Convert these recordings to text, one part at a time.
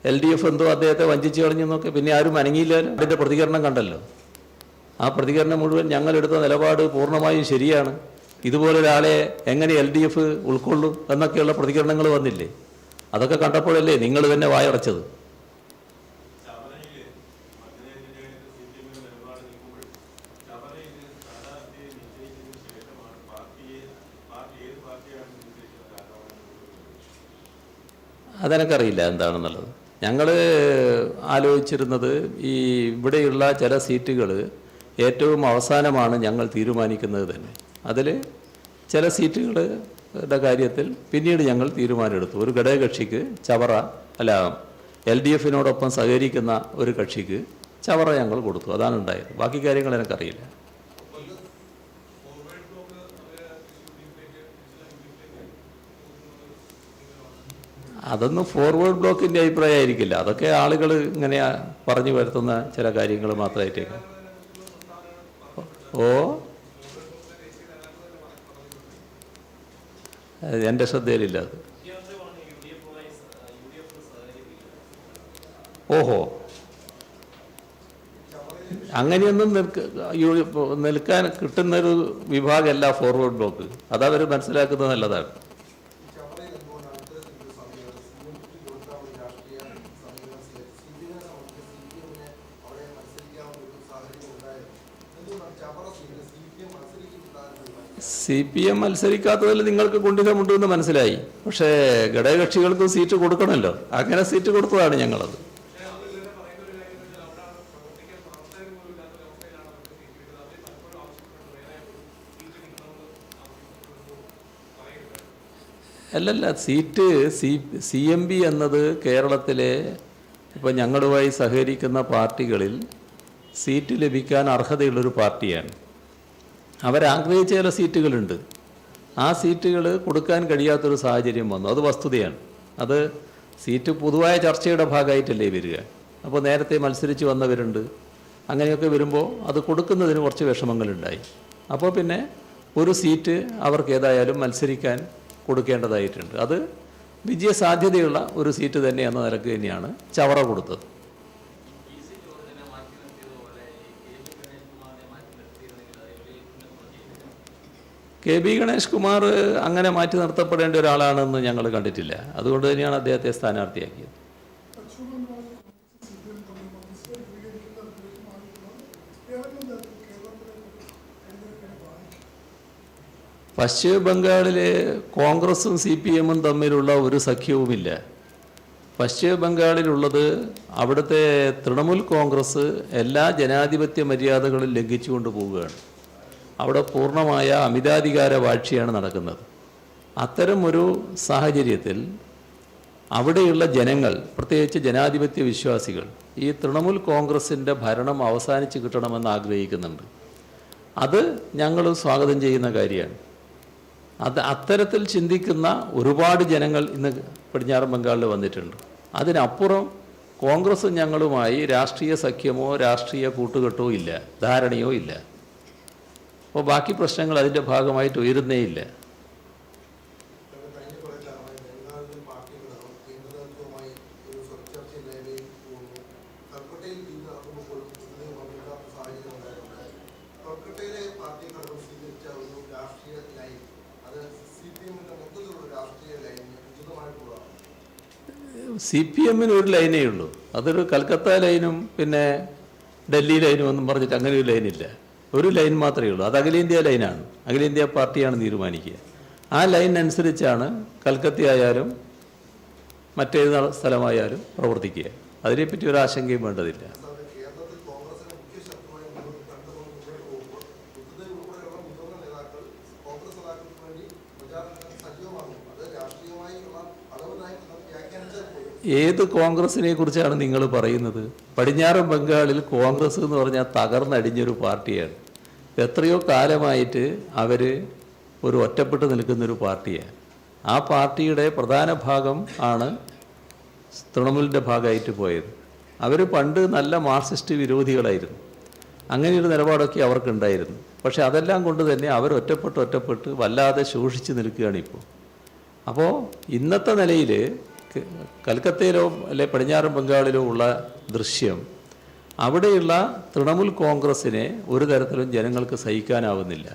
LDF എന്തോ അദ്ദേഹത്തെ വഞ്ചിച്ച് കളഞ്ഞെന്നൊക്കെ പിന്നെ ആരും അനങ്ങിയില്ലല്ലോ. അതിൻ്റെ പ്രതികരണം കണ്ടല്ലോ. ആ പ്രതികരണം മുഴുവൻ ഞങ്ങളെടുത്ത നിലപാട് പൂർണ്ണമായും ശരിയാണ്, ഇതുപോലൊരാളെ എങ്ങനെ LDF ഉൾക്കൊള്ളും എന്നൊക്കെയുള്ള പ്രതികരണങ്ങൾ വന്നില്ലേ? അതൊക്കെ കണ്ടപ്പോഴല്ലേ നിങ്ങൾ തന്നെ വായടച്ചത്. അതെനിക്കറിയില്ല എന്താണെന്നുള്ളത്. ഞങ്ങൾ ആലോചിച്ചിരുന്നത് ഈ ഇവിടെയുള്ള ചില സീറ്റുകൾ ഏറ്റവും അവസാനമാണ് ഞങ്ങൾ തീരുമാനിക്കുന്നത് തന്നെ. അതിൽ ചില സീറ്റുകളുടെ കാര്യത്തിൽ പിന്നീട് ഞങ്ങൾ തീരുമാനമെടുത്തു. ഒരു ഘടകകക്ഷിക്ക് ചവറ അല്ല LDFനോടൊപ്പം സഹകരിക്കുന്ന ഒരു കക്ഷിക്ക് ചവറ ഞങ്ങൾ കൊടുത്തു. അതാണ് ഉണ്ടായത്. ബാക്കി കാര്യങ്ങൾ എനിക്കറിയില്ല. അതൊന്നും ഫോർവേഡ് ബ്ലോക്കിൻ്റെ അഭിപ്രായമായിരിക്കില്ല. അതൊക്കെ ആളുകൾ ഇങ്ങനെ പറഞ്ഞു വരുത്തുന്ന ചില കാര്യങ്ങൾ മാത്രമായിട്ടേക്ക്. എൻ്റെ ശ്രദ്ധയിലില്ല അത്. ഓഹോ, അങ്ങനെയൊന്നും നിൽക്കാൻ കിട്ടുന്നൊരു വിഭാഗമല്ല ഫോർവേഡ് ബ്ലോക്ക്. അതവർ മനസ്സിലാക്കുന്നത് നല്ലതാണ്. CPM മത്സരിക്കാത്തതിൽ നിങ്ങൾക്ക് കുണ്ഠിതമുണ്ടെന്ന് മനസ്സിലായി. പക്ഷേ ഘടകകക്ഷികൾക്ക് സീറ്റ് കൊടുക്കണമല്ലോ. അങ്ങനെ സീറ്റ് കൊടുത്തതാണ് ഞങ്ങളത്. അല്ലല്ല, സീറ്റ് CMB എന്നത് കേരളത്തിലെ ഇപ്പോൾ ഞങ്ങളുമായി സഹകരിക്കുന്ന പാർട്ടികളിൽ സീറ്റ് ലഭിക്കാൻ അർഹതയുള്ളൊരു പാർട്ടിയാണ്. അവരാഗ്രഹിച്ച ചില സീറ്റുകളുണ്ട്. ആ സീറ്റുകൾ കൊടുക്കാൻ കഴിയാത്തൊരു സാഹചര്യം വന്നു. അത് വസ്തുതയാണ്. അത് സീറ്റ് പൊതുവായ ചർച്ചയുടെ ഭാഗമായിട്ടല്ലേ വരിക. അപ്പോൾ നേരത്തെ മത്സരിച്ച് വന്നവരുണ്ട്. അങ്ങനെയൊക്കെ വരുമ്പോൾ അത് കൊടുക്കുന്നതിന് കുറച്ച് വിഷമങ്ങളുണ്ടായി. അപ്പോൾ പിന്നെ ഒരു സീറ്റ് അവർക്ക് ഏതായാലും മത്സരിക്കാൻ കൊടുക്കേണ്ടതായിട്ടുണ്ട്. അത് വിജയസാധ്യതയുള്ള ഒരു സീറ്റ് തന്നെ എന്ന നിലക്ക് തന്നെയാണ് ചവറ കൊടുത്തത്. KB ഗണേഷ് കുമാർ അങ്ങനെ മാറ്റി നിർത്തപ്പെടേണ്ട ഒരാളാണെന്ന് ഞങ്ങൾ കണ്ടിട്ടില്ല. അതുകൊണ്ട് തന്നെയാണ് അദ്ദേഹത്തെ സ്ഥാനാർത്ഥിയാക്കിയത്. പശ്ചിമ ബംഗാളിലെ കോൺഗ്രസും CPM-ഉം തമ്മിലുള്ള ഒരു സഖ്യവുമില്ല. പശ്ചിമ ബംഗാളിലുള്ളത് അവിടുത്തെ തൃണമൂൽ കോൺഗ്രസ് എല്ലാ ജനാധിപത്യ മര്യാദകളും ലംഘിച്ചുകൊണ്ട് പോവുകയാണ്. അവിടെ പൂർണ്ണമായ അമിതാധികാര വാഴ്ചയാണ് നടക്കുന്നത്. അത്തരം ഒരു സാഹചര്യത്തിൽ അവിടെയുള്ള ജനങ്ങൾ, പ്രത്യേകിച്ച് ജനാധിപത്യ വിശ്വാസികൾ, ഈ തൃണമൂൽ കോൺഗ്രസിൻ്റെ ഭരണം അവസാനിച്ച് കിട്ടണമെന്ന് ആഗ്രഹിക്കുന്നുണ്ട്. അത് ഞങ്ങൾ സ്വാഗതം ചെയ്യുന്ന കാര്യമാണ്. അത്തരത്തിൽ ചിന്തിക്കുന്ന ഒരുപാട് ജനങ്ങൾ ഇന്ന് പടിഞ്ഞാറൻ ബംഗാളിൽ വന്നിട്ടുണ്ട്. അതിനപ്പുറം കോൺഗ്രസും ഞങ്ങളുമായി രാഷ്ട്രീയ സഖ്യമോ രാഷ്ട്രീയ കൂട്ടുകെട്ടോ ഇല്ല, ധാരണയോ ഇല്ല. അപ്പോൾ ബാക്കി പ്രശ്നങ്ങൾ അതിൻ്റെ ഭാഗമായിട്ട് ഉയരുന്നേയില്ല. CPM-ന് ഒരു ലൈനേ ഉള്ളൂ. അതൊരു കൽക്കത്ത ലൈനും പിന്നെ ഡൽഹി ലൈനും ഒന്നും പറഞ്ഞിട്ട് അങ്ങനെ ഒരു ലൈനില്ല. ഒരു ലൈൻ മാത്രമേ ഉള്ളൂ. അത് അഖിലേന്ത്യാ ലൈനാണ്. അഖിലേന്ത്യാ പാർട്ടിയാണ് തീരുമാനിക്കുക. ആ ലൈൻ അനുസരിച്ചാണ് കൽക്കത്തയായാലും മറ്റേത് സ്ഥലമായാലും പ്രവർത്തിക്കുക. അതിനെപ്പറ്റി ഒരു ആശങ്കയും വേണ്ടതില്ല. ഏത് കോൺഗ്രസിനെ കുറിച്ചാണ് നിങ്ങൾ പറയുന്നത്? പടിഞ്ഞാറൻ ബംഗാളിൽ കോൺഗ്രസ് എന്ന് പറഞ്ഞാൽ തകർന്നടിഞ്ഞൊരു പാർട്ടിയാണ്. എത്രയോ കാലമായിട്ട് അവർ ഒരു ഒറ്റപ്പെട്ട് നിൽക്കുന്നൊരു പാർട്ടിയാണ്. ആ പാർട്ടിയുടെ പ്രധാന ഭാഗം ആണ് തൃണമൂലിൻ്റെ ഭാഗമായിട്ട് പോയത്. അവർ പണ്ട് നല്ല മാർക്സിസ്റ്റ് വിരോധികളായിരുന്നു. അങ്ങനെയൊരു നിലപാടൊക്കെ അവർക്കുണ്ടായിരുന്നു. പക്ഷെ അതെല്ലാം കൊണ്ട് തന്നെ അവർ ഒറ്റപ്പെട്ട് വല്ലാതെ ശോഷിച്ച് നിൽക്കുകയാണിപ്പോൾ. അപ്പോൾ ഇന്നത്തെ നിലയിൽ കൽക്കത്തയിലോ അല്ലെ പടിഞ്ഞാറൻ ബംഗാളിലോ ഉള്ള ദൃശ്യം അവിടെയുള്ള തൃണമൂൽ കോൺഗ്രസ്സിനെ ഒരു തരത്തിലും ജനങ്ങൾക്ക് സഹിക്കാനാവുന്നില്ല.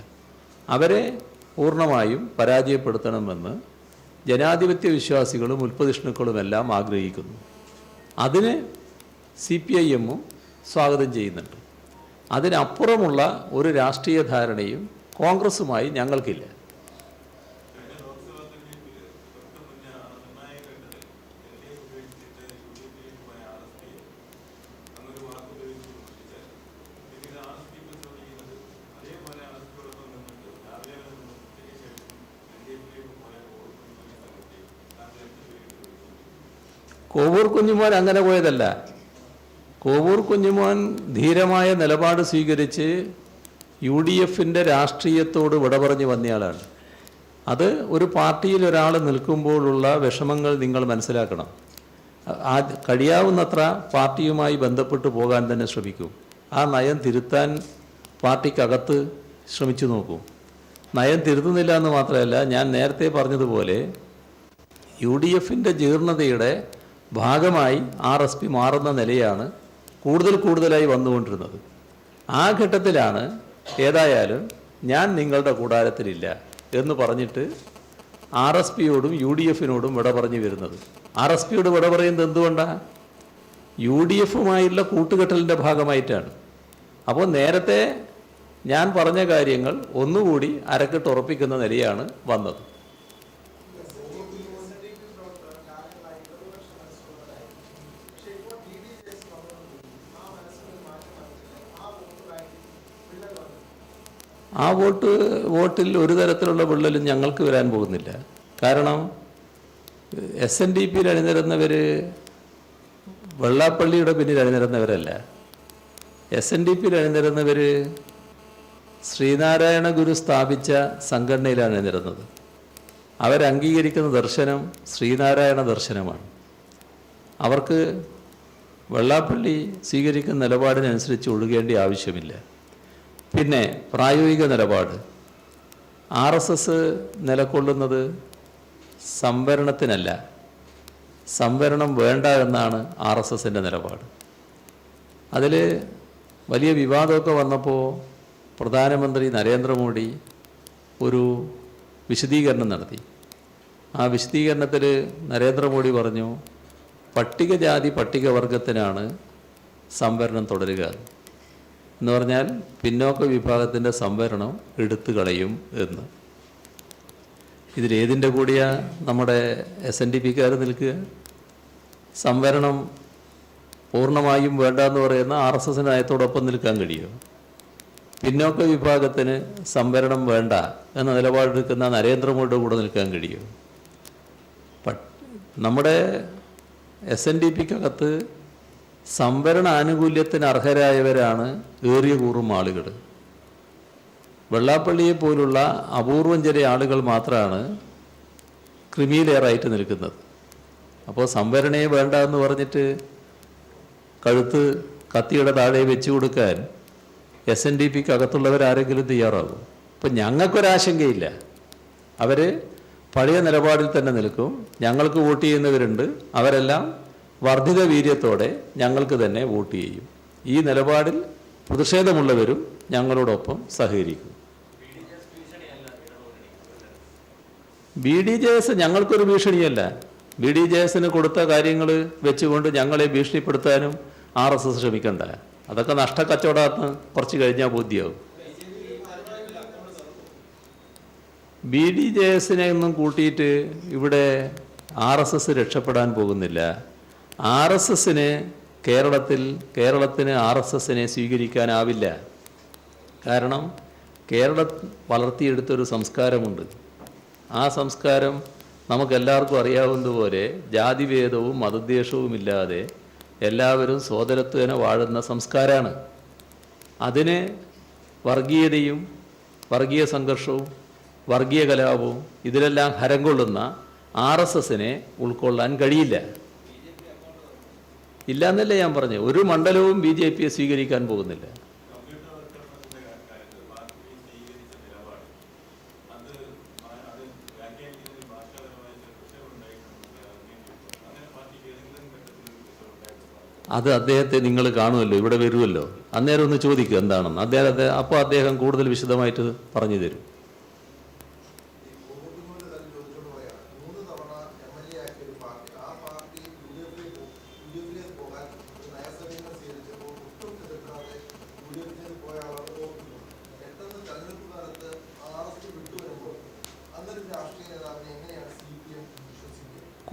അവരെ പൂർണ്ണമായും പരാജയപ്പെടുത്തണമെന്ന് ജനാധിപത്യ വിശ്വാസികളും ഉൽപ്പതിഷ്ണുക്കളുമെല്ലാം ആഗ്രഹിക്കുന്നു. അതിന് CPIM-ഉം സ്വാഗതം ചെയ്യുന്നുണ്ട്. അതിനപ്പുറമുള്ള ഒരു രാഷ്ട്രീയ ധാരണയും കോൺഗ്രസുമായി ഞങ്ങൾക്കില്ല. കോവൂർ കുഞ്ഞുമോൻ അങ്ങനെ പോയതല്ല. കോവൂർ കുഞ്ഞുമോൻ ധീരമായ നിലപാട് സ്വീകരിച്ച് UDF-ന്റെ രാഷ്ട്രീയത്തോട് വിട പറഞ്ഞു വന്നയാളാണ്. അത് ഒരു പാർട്ടിയിൽ ഒരാൾ നിൽക്കുമ്പോഴുള്ള വിഷമങ്ങൾ നിങ്ങൾ മനസ്സിലാക്കണം. കഴിയാവുന്നത്ര പാർട്ടിയുമായി ബന്ധപ്പെട്ട് പോകാൻ തന്നെ ശ്രമിക്കും. ആ നയം തിരുത്താൻ പാർട്ടിക്കകത്ത് ശ്രമിച്ചു നോക്കും. നയം തിരുത്തുന്നില്ല എന്ന് മാത്രമല്ല, ഞാൻ നേരത്തെ പറഞ്ഞതുപോലെ UDF-ന്റെ ജീർണതയുടെ ഭാഗമായി RSP മാറുന്ന നിലയാണ് കൂടുതലായി വന്നുകൊണ്ടിരുന്നത്. ആ ഘട്ടത്തിലാണ് ഏതായാലും ഞാൻ നിങ്ങളുടെ കൂടാരത്തിലില്ല എന്ന് പറഞ്ഞിട്ട് RSPയോടും UDF-നോടും വിട പറഞ്ഞു വരുന്നത്. RSPയോട് വിട പറയുന്നത് എന്തുകൊണ്ടാണ്? UDF-ഉമായുള്ള കൂട്ടുകെട്ടലിൻ്റെ ഭാഗമായിട്ടാണ്. അപ്പോൾ നേരത്തെ ഞാൻ പറഞ്ഞ കാര്യങ്ങൾ ഒന്നുകൂടി അരക്കിട്ട് ഉറപ്പിക്കുന്ന നിലയാണ് വന്നത്. ആ വോട്ടിൽ ഒരു തരത്തിലുള്ള വിള്ളലും ഞങ്ങൾക്ക് വരാൻ പോകുന്നില്ല. കാരണം SNDP-യിൽ അണിനിരന്നവർ വെള്ളാപ്പള്ളിയുടെ പിന്നിൽ അണിനിരന്നവരല്ല. SNDP-യിൽ അണിനിരന്നവർ ശ്രീനാരായണ ഗുരു സ്ഥാപിച്ച സംഘടനയിലാണ് അണിനിരന്നത്. അവരംഗീകരിക്കുന്ന ദർശനം ശ്രീനാരായണ ദർശനമാണ്. അവർക്ക് വെള്ളാപ്പള്ളി സ്വീകരിക്കുന്ന നിലപാടിനനുസരിച്ച് ഒഴുകേണ്ട ആവശ്യമില്ല. പിന്നെ പ്രായോഗിക നിലപാട്, RSS നിലകൊള്ളുന്നത് സംവരണത്തിനല്ല, സംവരണം വേണ്ട എന്നാണ് RSS-ൻ്റെ നിലപാട്. അതിൽ വലിയ വിവാദമൊക്കെ വന്നപ്പോൾ പ്രധാനമന്ത്രി നരേന്ദ്രമോദി ഒരു വിശദീകരണം നടത്തി. ആ വിശദീകരണത്തിൽ നരേന്ദ്രമോദി പറഞ്ഞു, പട്ടികജാതി പട്ടികവർഗത്തിനാണ് സംവരണം തുടരുക എന്ന് പറഞ്ഞാൽ പിന്നോക്ക വിഭാഗത്തിൻ്റെ സംവരണം എടുത്തു കളയും എന്ന്. ഇതിലേതിൻ്റെ കൂടിയാ നമ്മുടെ SNDP-ക്കാർ നിൽക്കുക? സംവരണം പൂർണ്ണമായും വേണ്ട എന്ന് പറയുന്ന RSS നയത്തോടൊപ്പം നിൽക്കാൻ കഴിയുമോ? പിന്നോക്ക വിഭാഗത്തിന് സംവരണം വേണ്ട എന്ന നിലപാടെടുക്കുന്ന നരേന്ദ്രമോദിയുടെ കൂടെ നിൽക്കാൻ കഴിയുമോ? നമ്മുടെ SNDP-ക്കകത്ത് സംവരണ ആനുകൂല്യത്തിന് അർഹരായവരാണ് ഏറിയ കൂറും ആളുകൾ. വെള്ളാപ്പള്ളിയെ പോലുള്ള അപൂർവം ചില ആളുകൾ മാത്രമാണ് ക്രിമിയിലേറായിട്ട് നിൽക്കുന്നത്. അപ്പോൾ സംവരണയെ വേണ്ട എന്ന് പറഞ്ഞിട്ട് കഴുത്ത് കത്തിയുടെ താഴെ വെച്ചു കൊടുക്കാൻ SNDP-ക്കകത്തുള്ളവരാരെങ്കിലും തയ്യാറാകും? അപ്പം ഞങ്ങൾക്കൊരാശങ്കയില്ല. അവർ പഴയ നിലപാടിൽ തന്നെ നിൽക്കും. ഞങ്ങൾക്ക് വോട്ട് ചെയ്യുന്നവരുണ്ട്, അവരെല്ലാം വർദ്ധിത വീര്യത്തോടെ ഞങ്ങൾക്ക് തന്നെ വോട്ട് ചെയ്യും. ഈ നിലപാടിൽ പ്രതിഷേധമുള്ളവരും ഞങ്ങളോടൊപ്പം സഹകരിക്കും. BDJS ഞങ്ങൾക്കൊരു ഭീഷണിയല്ല. BDJS-ന് കൊടുത്ത കാര്യങ്ങൾ വെച്ചുകൊണ്ട് ഞങ്ങളെ ഭീഷണിപ്പെടുത്താനും RSS ശ്രമിക്കണ്ട. അതൊക്കെ നഷ്ടക്കച്ചവടമാണെന്ന് കുറച്ച് കഴിഞ്ഞാൽ ബോധ്യമാവും. BDJS-നെ ഒന്നും കൂട്ടിയിട്ട് ഇവിടെ RSS രക്ഷപ്പെടാൻ പോകുന്നില്ല. RSS-ന് കേരളത്തിന് RSS-നെ സ്വീകരിക്കാനാവില്ല. കാരണം കേരളം വളർത്തിയെടുത്തൊരു സംസ്കാരമുണ്ട്. ആ സംസ്കാരം നമുക്കെല്ലാവർക്കും അറിയാവുന്നതുപോലെ ജാതിഭേദവും മതദ്വേഷവും ഇല്ലാതെ എല്ലാവരും സോദരത്വേന വാഴുന്ന സംസ്കാരമാണ്. അതിന് വർഗീയതയും വർഗീയ സംഘർഷവും വർഗീയ കലാപവും ഇതിലെല്ലാം ഹരം കൊള്ളുന്ന RSS-നെ ഉൾക്കൊള്ളാൻ കഴിയില്ല. ഇല്ല എന്നല്ലേ ഞാൻ പറഞ്ഞു. ഒരു മണ്ഡലവും BJP-യെ സ്വീകരിക്കാൻ പോകുന്നില്ല. അത് അദ്ദേഹത്തെ നിങ്ങൾ കാണുമല്ലോ, ഇവിടെ വരുമല്ലോ, അന്നേരം ഒന്ന് ചോദിക്കുക എന്താണെന്ന്. അപ്പോൾ അദ്ദേഹം കൂടുതൽ വിശദമായിട്ട് പറഞ്ഞു തരും.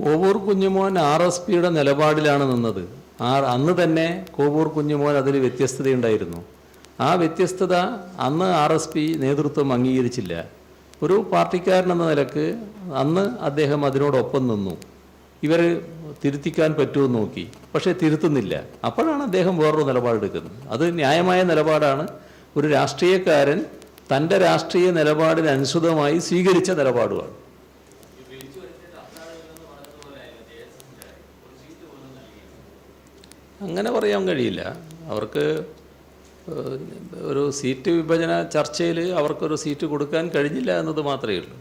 കോവൂർ കുഞ്ഞുമോൻ RSPയുടെ നിലപാടിലാണ് നിന്നത്. അന്ന് തന്നെ കോവൂർ കുഞ്ഞുമോൻ അതിൽ വ്യത്യസ്തതയുണ്ടായിരുന്നു. ആ വ്യത്യസ്തത അന്ന് RSP നേതൃത്വം അംഗീകരിച്ചില്ല. ഒരു പാർട്ടിക്കാരനെന്ന നിലക്ക് അന്ന് അദ്ദേഹം അതിനോടൊപ്പം നിന്നു. ഇവർ തിരുത്തിക്കാൻ പറ്റുമെന്ന് നോക്കി, പക്ഷേ തിരുത്തുന്നില്ല. അപ്പോഴാണ് അദ്ദേഹം വേറൊരു നിലപാടെടുക്കുന്നത്. അത് ന്യായമായ നിലപാടാണ്. ഒരു രാഷ്ട്രീയക്കാരൻ തൻ്റെ രാഷ്ട്രീയ നിലപാടിനനുസൃതമായി സ്വീകരിച്ച നിലപാടുമാണ്. അങ്ങനെ പറയാൻ കഴിയില്ല. അവർക്ക് ഒരു സീറ്റ് വിഭജന ചർച്ചയിൽ അവർക്കൊരു സീറ്റ് കൊടുക്കാൻ കഴിഞ്ഞില്ല എന്നത് മാത്രമേ ഉള്ളൂ.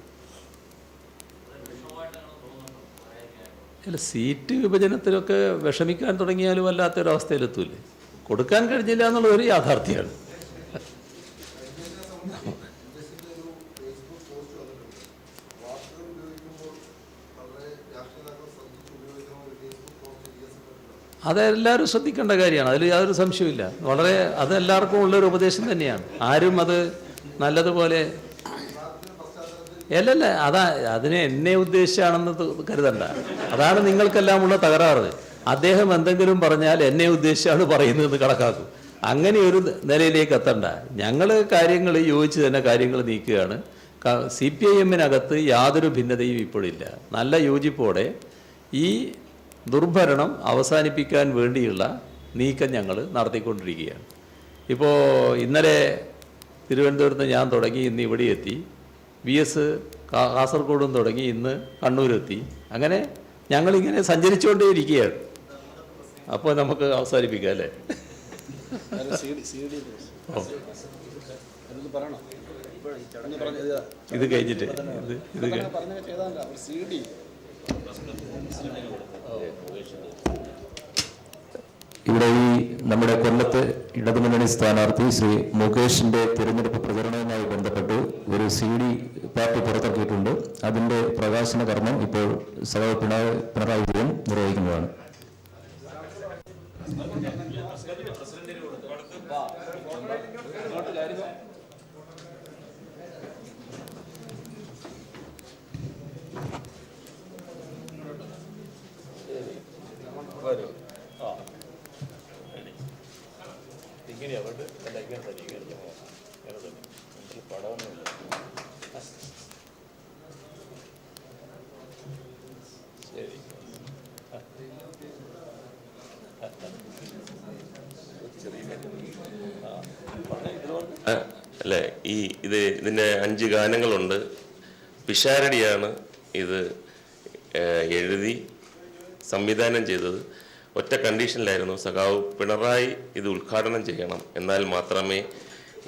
അല്ല, സീറ്റ് വിഭജനത്തിലൊക്കെ വിഷമിക്കാൻ തുടങ്ങിയാലും വല്ലാത്തൊരവസ്ഥയിലെത്തൂലേ. കൊടുക്കാൻ കഴിഞ്ഞില്ല എന്നുള്ളതൊരു യാഥാർത്ഥ്യമാണ്. അതെല്ലാവരും ശ്രദ്ധിക്കേണ്ട കാര്യമാണ്. അതിൽ യാതൊരു സംശയമില്ല. വളരെ അതെല്ലാവർക്കും ഉള്ളൊരു ഉപദേശം തന്നെയാണ്. ആരും അത് നല്ലതുപോലെ അല്ലല്ല, അതിനെ എന്നെ ഉദ്ദേശിച്ചാണെന്ന് കരുതണ്ട. അതാണ് നിങ്ങൾക്കെല്ലാം ഉള്ള തകരാറ്. അദ്ദേഹം എന്തെങ്കിലും പറഞ്ഞാൽ എന്നെ ഉദ്ദേശിച്ചാണ് പറയുന്നതെന്ന് കണക്കാക്കും. അങ്ങനെ ഒരു നിലയിലേക്ക് എത്തണ്ട. ഞങ്ങൾ കാര്യങ്ങൾ യോജിച്ച് തന്നെ കാര്യങ്ങൾ നീക്കുകയാണ്. CPIM-നകത്ത് യാതൊരു ഭിന്നതയും ഇപ്പോഴില്ല. നല്ല യോജിപ്പോടെ ഈ ദുർഭരണം അവസാനിപ്പിക്കാൻ വേണ്ടിയുള്ള നീക്കം ഞങ്ങൾ നടത്തിക്കൊണ്ടിരിക്കുകയാണ്. ഇപ്പോൾ ഇന്നലെ തിരുവനന്തപുരത്ത് ഞാൻ തുടങ്ങി, ഇന്ന് ഇവിടെ എത്തി. VS കാസർഗോഡും തുടങ്ങി, ഇന്ന് കണ്ണൂരെത്തി. അങ്ങനെ ഞങ്ങളിങ്ങനെ സഞ്ചരിച്ചുകൊണ്ടേയിരിക്കുകയാണ്. അപ്പോൾ നമുക്ക് അവസാനിപ്പിക്കാം അല്ലേ? ഇത് കഴിഞ്ഞിട്ട് ഇവിടെ ഈ നമ്മുടെ കൊല്ലത്ത് ഇടതുമുന്നണി സ്ഥാനാർത്ഥി ശ്രീ മുകേഷിന്റെ തിരഞ്ഞെടുപ്പ് പ്രചരണവുമായി ബന്ധപ്പെട്ട് ഒരു CD പാർട്ടി പുറത്തിറക്കിയിട്ടുണ്ട്. അതിന്റെ പ്രകാശന കർമ്മം ഇപ്പോൾ സഭ പിണറായി വിജയൻ നിർവഹിക്കുന്നതാണ്. അല്ലേ, ഇതിൻ്റെ 5 ഗാനങ്ങളുണ്ട്. പിഷാരടിയാണ് ഇത് എഴുതി സംവിധാനം ചെയ്തത്. ഒറ്റ കണ്ടീഷനിലായിരുന്നു, സഖാവ് പിണറായി ഇത് ഉദ്ഘാടനം ചെയ്യണം, എന്നാൽ മാത്രമേ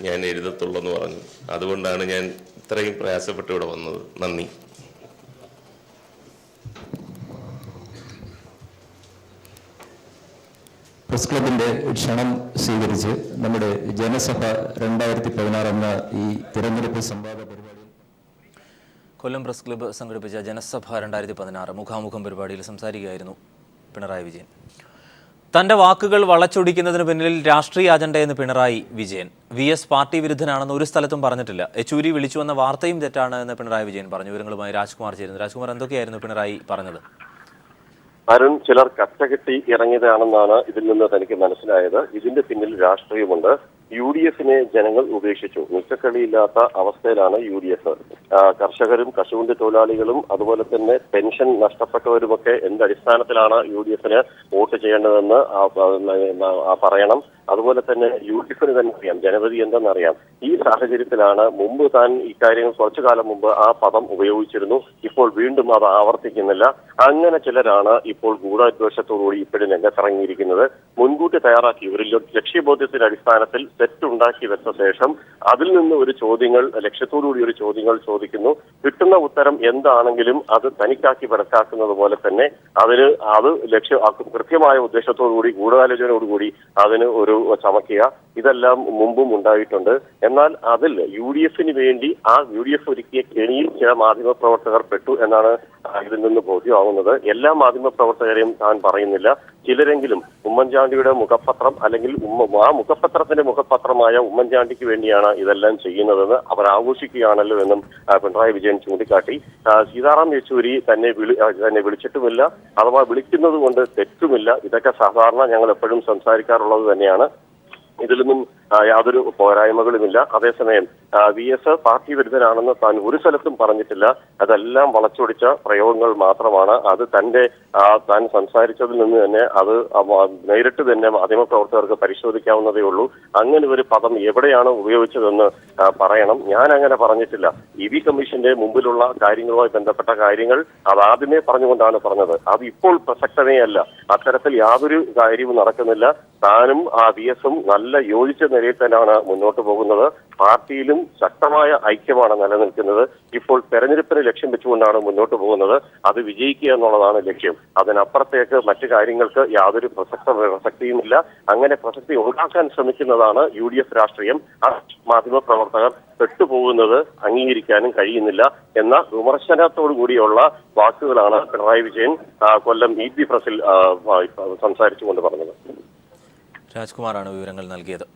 ഞാൻ എഴുതത്തുള്ളൂ എന്ന് പറഞ്ഞു. അതുകൊണ്ടാണ് ഞാൻ ഇത്രയും പ്രയാസപ്പെട്ട് ഇവിടെ വന്നത്. നന്ദി. പ്രസ് ക്ലബിന്റെ ക്ഷണം സ്വീകരിച്ച് നമ്മുടെ ജനസഭ 2016 എന്ന ഈ തിരഞ്ഞെടുപ്പ് സംവാദ പരിപാടി കൊല്ലം പ്രസ് ക്ലബ്ബ് സംഘടിപ്പിച്ച ജനസഭ 2016 മുഖാമുഖം പരിപാടിയിൽ സംസാരിക്കുകയായിരുന്നു പിണറായി വിജയൻ. തന്റെ വാക്കുകൾ വളച്ചൊടിക്കുന്നതിന് പിന്നിൽ രാഷ്ട്രീയ അജണ്ടയെന്ന് പിണറായി വിജയൻ. VS പാർട്ടി വിരുദ്ധനാണെന്ന് ഒരു സ്ഥലത്തും പറഞ്ഞിട്ടില്ല. യെച്ചൂരി വിളിച്ചു വന്ന വാർത്തയും തെറ്റാണ് എന്ന് പിണറായി വിജയൻ പറഞ്ഞു. വിവരങ്ങളുമായി രാജ്കുമാർ ചേരുന്നു. രാജ്കുമാർ, എന്തൊക്കെയായിരുന്നു പിണറായി പറഞ്ഞത്? അരുൺ, ചിലർ കച്ചകെട്ടി ഇറങ്ങിയതാണെന്നാണ് ഇതിൽ നിന്ന് തനിക്ക് മനസ്സിലായത്. ഇതിന്റെ പിന്നിൽ രാഷ്ട്രീയമുണ്ട്. UDF-നെ ജനങ്ങൾ ഉപേക്ഷിച്ചു. നിക്കക്കളിയില്ലാത്ത അവസ്ഥയിലാണ് UDF. കർഷകരും കശുവണ്ടി തൊഴിലാളികളും അതുപോലെ തന്നെ പെൻഷൻ നഷ്ടപ്പെട്ടവരുമൊക്കെ എന്തടിസ്ഥാനത്തിലാണ് UDF-ന് വോട്ട് ചെയ്യേണ്ടതെന്ന് പറയണം. അതുപോലെ തന്നെ UDF-ന് തന്നെ അറിയാം ജനപതി എന്തെന്നറിയാം. ഈ സാഹചര്യത്തിലാണ് മുമ്പ് താൻ ഇക്കാര്യങ്ങൾ കുറച്ചു കാലം മുമ്പ് ആ പദം ഉപയോഗിച്ചിരുന്നു. ഇപ്പോൾ വീണ്ടും അത് ആവർത്തിക്കുന്നില്ല. അങ്ങനെ ചിലരാണ് ഇപ്പോൾ ഗൂഢാദ്വേഷത്തോടുകൂടി ഇപ്പോഴും രംഗത്തിറങ്ങിയിരിക്കുന്നത്. മുൻകൂട്ടി തയ്യാറാക്കി ഒരു ലക്ഷ്യബോധ്യത്തിന്റെ അടിസ്ഥാനത്തിൽ സെറ്റ് ഉണ്ടാക്കി വെച്ച ശേഷം അതിൽ നിന്ന് ഒരു ചോദ്യങ്ങൾ ലക്ഷ്യത്തോടുകൂടി ഒരു ചോദ്യങ്ങൾ ചോദിക്കുന്നു. കിട്ടുന്ന ഉത്തരം എന്താണെങ്കിലും അത് തനിക്കാക്കി പിടക്കാക്കുന്നത് പോലെ തന്നെ അത് കൃത്യമായ ഉദ്ദേശത്തോടുകൂടി ഗൂഢാലോചനയോടുകൂടി അതിന് ഒരു ചമക്കുക, ഇതെല്ലാം മുമ്പും ഉണ്ടായിട്ടുണ്ട്. എന്നാൽ അതിൽ UDF-ന് വേണ്ടി ആ UDF ഒരുക്കിയ കെണിയിൽ ചില മാധ്യമപ്രവർത്തകർ പെട്ടു എന്നാണ് ഇതിൽ നിന്ന് ബോധ്യമാകുന്നത്. എല്ലാ മാധ്യമപ്രവർത്തകരെയും താൻ പറയുന്നില്ല, ചിലരെങ്കിലും ഉമ്മൻചാണ്ടിയുടെ മുഖപത്രം അല്ലെങ്കിൽ ആ മുഖപത്രത്തിന്റെ മുഖപത്രമായ ഉമ്മൻചാണ്ടിക്ക് വേണ്ടിയാണ് ഇതെല്ലാം ചെയ്യുന്നതെന്ന് അവർ ആഘോഷിക്കുകയാണല്ലോ എന്നും പിണറായി വിജയൻ ചൂണ്ടിക്കാട്ടി. സീതാറാം യെച്ചൂരി തന്നെ വിളിച്ചിട്ടുമില്ല, അഥവാ വിളിക്കുന്നത് കൊണ്ട് തെറ്റുമില്ല. ഇതൊക്കെ സാധാരണ ഞങ്ങൾ എപ്പോഴും സംസാരിക്കാറുള്ളത് തന്നെയാണ്. ഇതിലൊന്നും യാതൊരു പോരായ്മകളുമില്ല. അതേസമയം VS പാർട്ടി വിരുദ്ധനാണെന്ന് താൻ ഒരു സ്ഥലത്തും പറഞ്ഞിട്ടില്ല. അതെല്ലാം വളച്ചൊടിച്ച പ്രയോഗങ്ങൾ മാത്രമാണ്. അത് താൻ സംസാരിച്ചതിൽ നിന്ന് തന്നെ അത് നേരിട്ട് തന്നെ മാധ്യമപ്രവർത്തകർക്ക് പരിശോധിക്കാവുന്നതേ ഉള്ളൂ. അങ്ങനെ ഒരു പദം എവിടെയാണ് ഉപയോഗിച്ചതെന്ന് പറയണം. ഞാൻ അങ്ങനെ പറഞ്ഞിട്ടില്ല. EB കമ്മീഷന്റെ മുമ്പിലുള്ള കാര്യങ്ങളുമായി ബന്ധപ്പെട്ട കാര്യങ്ങൾ അതാദ്യമേ പറഞ്ഞുകൊണ്ടാണ് പറഞ്ഞത്. അത് ഇപ്പോൾ പ്രസക്തമേ അല്ല. അത്തരത്തിൽ യാതൊരു കാര്യവും നടക്കുന്നില്ല. താനും VS-ഉം നല്ല യോജിച്ച നിലയിൽ തന്നെയാണ് മുന്നോട്ട് പോകുന്നത്. പാർട്ടിയിലും ശക്തമായ ഐക്യമാണ് നിലനിൽക്കുന്നത്. ഇപ്പോൾ തെരഞ്ഞെടുപ്പിനെ ലക്ഷ്യം വെച്ചുകൊണ്ടാണ് മുന്നോട്ട് പോകുന്നത്. അത് വിജയിക്കുക എന്നുള്ളതാണ് ലക്ഷ്യം. അതിനപ്പുറത്തേക്ക് മറ്റു കാര്യങ്ങൾക്ക് യാതൊരു പ്രസക്തിയുമില്ല. അങ്ങനെ പ്രസക്തി ഉണ്ടാക്കാൻ ശ്രമിക്കുന്നതാണ് UDF രാഷ്ട്രീയം. ആ മാധ്യമപ്രവർത്തകർ പെട്ടുപോകുന്നത് അംഗീകരിക്കാനും കഴിയുന്നില്ല എന്ന വിമർശനത്തോടു കൂടിയുള്ള വാക്കുകളാണ് പിണറായി വിജയൻ കൊല്ലം EB പ്രസിൽ സംസാരിച്ചുകൊണ്ട് പറഞ്ഞത്. രാജ്കുമാറാണ് വിവരങ്ങൾ നൽകിയത്.